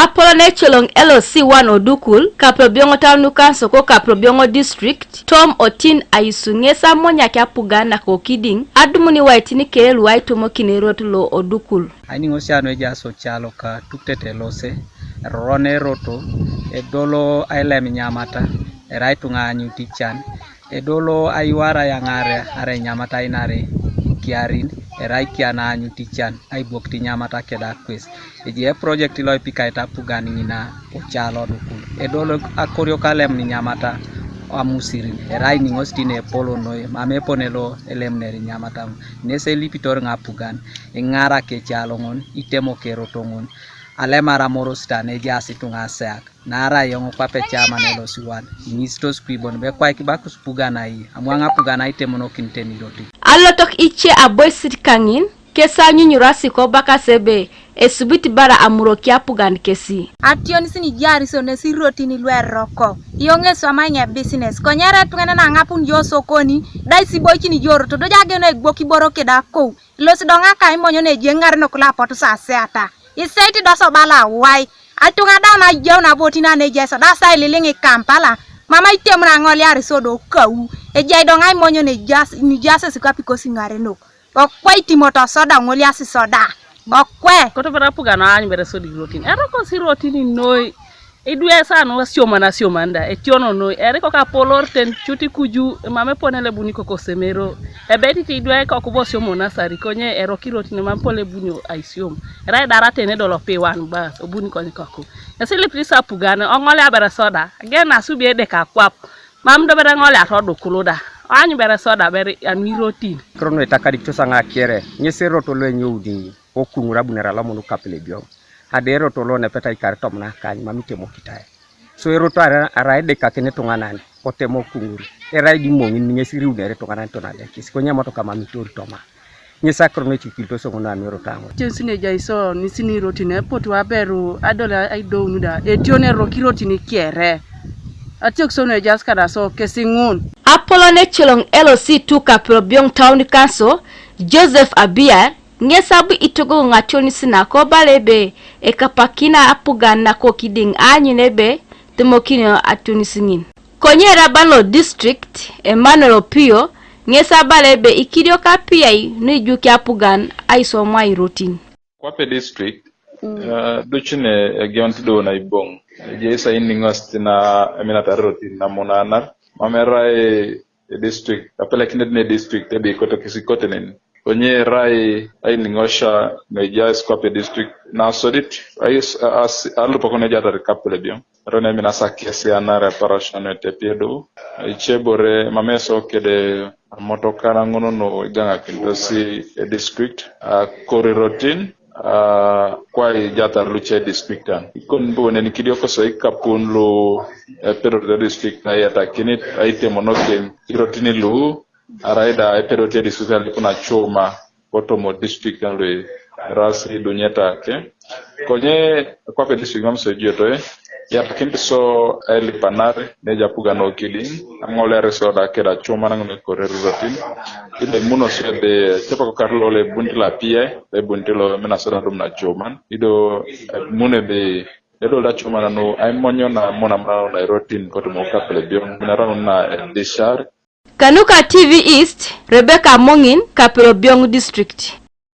Apolone cholong LOC 1 odukul kaprobiongo town council ko kaprobiongo district Tom Otin aisunge samonya kya pugana ko kiding adumuni waitini kelelu waitomo kinerotulo odukul aini ngosiano ejaso chalo ka tuktete lose rone roto edolo ailem nyamata Itunga nyuti chan edolo aiwara yangare are nyamata inare kiarin kiana nyuti chan ai bokti nyamata keda quiz eje project lo pikaita pugani ngina ochalo dukul edolo akorio kalem ni nyamata amusirin ni ngostine polo noy mame ponelo elemneri nyamata nese lipitor ngapugan ngara ke chalo ngon itemo kerotongon alemara morostane jasi tunga sak nara yongo pape chama nelo siwan mistos kwibon be kwa kibakus pugana yi amwanga pugana itemono kinteni doti allotok iche aboisit kangin kesa nyunyurasi ko baka sebe esubiti bara amuro kia pugan kesi ation sini jari so nesi rotini lweroko yonge so amanya business konyara tungana na ngapun yo sokoni dai sibochi ni joro to dojage no egboki boro kedako los donga kai monyo ne jengar no kula poto sa seata isaiti doso bala wai atunga dana jona botina ne jesa da sai lilingi Kampala mama itemna ngoli ari sodo kau e jai donga monyo ne jasa sikapi ko singare no okwa itimoto soda ngoli asi soda okwe koto bara pugana anyu bere sodi rotin ero ko si rotini noi edue sano wasioma na siomanda etiono noi ere ko ka polor ten chuti kuju mame ponele buni ko semero ebeti ti due ko bo siomo na sari konye ero kirotini mame pole buni aisiom era dara tene dolo pe wan ba obuni ko ko esile plisa pugana ongole abere soda again asubi ede ka kwap mam do bere ngole atodo kuloda anyu bere soda bere anu rotin krono etakadi tosanga kiere nyesero to lo nyudi okungura bunera la monu kapele bio adero to lo ne peta ikartom na kany mamite mokitae so ero to ara ede ka kene to nganane otemo kunguri era di mongi nyesiri unere to nganane to na de kisko moto kama mitori toma nyesa krono chikilto so ngona mero tango jensine jaiso ni sini rotine potu aberu adola aido nuda etione rokirotini kiere atiok so ne jaskada so kesingun Apolone cholong LOC 2 kaprobiong town council Joseph Abia ngesabu itogo ngationi sina ko balebe ekapakina apugana ko kiding anyinebe temokino atuni singin konyera balo district Emmanuel Pio ngesa balebe ikidio kapiai nujuki apugan aiso mwa Irotin kwape district duchine giontido na ibong jesa iningasti na eminata Irotin na monana mamera district apela kinedne district ebe koto kisikote nini onye rai ai ningosha meja scope district na sodit ai alu pokone jata kapele bion rone mina sakiasi ana reparation ete piedo chebore mameso kede motokana ngono no ganga kindosi district Irotin kwa jata luche district an ikon bone ni kidio ko so ikapun lo pero district na yata kinit aite monoke Irotin lu araida eperote district kuna choma Otomo district nalwe rasi dunyeta ke konye kwa pe district ngamso joto ya pakimbi so eli panare neja puga no killing angole resoda keda choma nangone kore Irotin ile muno sebe tepa ko karlo le buntila pie le buntilo mena soda rumna choma ido mune be edo la choma no ay monyo na mona mna na Irotin ko to mo kapele bion mena na deshar Kanuka TV East Rebecca Mongin Kaprobiong District